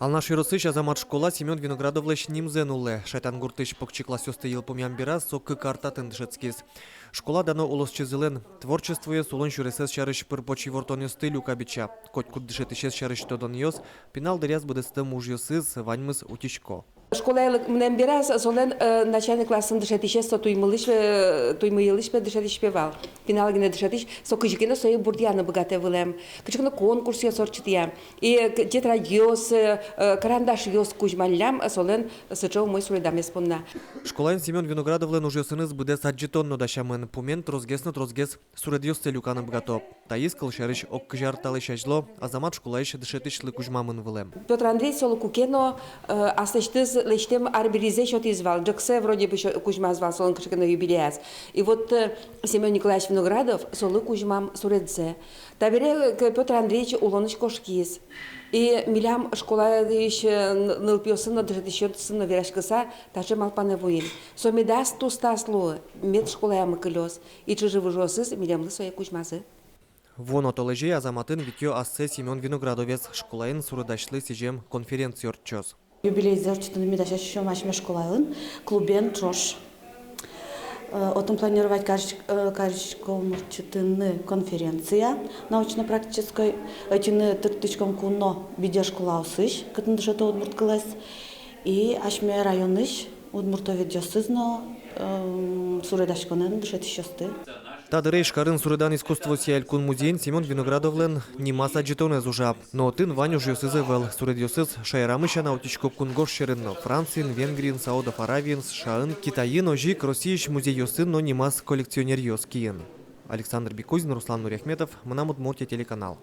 Ал наш юросыч азамат школа Семен Виноградовлыч нимзен улы. Шайтан гуртыч покчикла сёсты ел помямбира сокы картатын дышецкиз. Школа дано улосчезылен. Творчествуе сулон шюресес шарыш пырпочи вортоне стылю кабича. Коть куд дышетышес шарыш тодон йос, пинал дыряз будесты мужьёсыз ваньмыз утичко. Школа мнем бирас, солен начальный классын дышетище со туймыйлыш пе дышетиш певал. Финал гене дышетиш со кыжикино сое бурдианы богате вылем. Кычкыно конкурс я сорчития. И тетрадь йос, карандаш йос кузьмалям, солен сычев мой суредам еспонна. Школайн Семен Виноградовлен ужьёсыныз будес аджитонно дашамын. Пумен трозгес суредьёс целюканы богато. Таискал шарыш оккыжар талышажло, азамат школаиш дышетишлы кузьмамын вылем. Петр Андреевич соло кукено аслыштыз лечтем арберизе счет извал. Джексе вроде бы Кузьма звал солон кышкино юбилеяс. И вот Семен Николаевич Виноградов соло Кузьмам суредзе. Табере Петр Андреевич улоныч кошкиз. И милям школа еще нылпиосын на дышетищет сына верашкаса, даже малпане воин. Сомедас тустасло, мед школа ямы кылёс. И чужи выжосыз милям лысое Кузьмазы. Вон отолежи азаматын викё ассе Семен Виноградовец школайын суредашлы сижем конференциор чёс. Юбилей зерчитын медаша еще машме школайын, клубен чош. Отом планировать каждый конференция научно-практической. Этины тыртычком куно биде школа усыш, кытын дышето удмурткалась. И ашме районыш удмуртовед жосызно суредашконен дышет шосты. Тадырейш карын суредан искусство сиялькун музейн Семен Виноградовлен нимас аджитонез ужап. Но тын ваню жёсызы вел. Суредёсыз шайрамыша наутичко кунгош шерынно. Францин, Венгрин, Саудов Аравиен, Шаын, Китайын, Ожик, Россииш музей ёсын, но нимас коллекционер ёс киен. Александр Бекузин, Руслан Нуряхметов, Мнамут Муртия телеканал.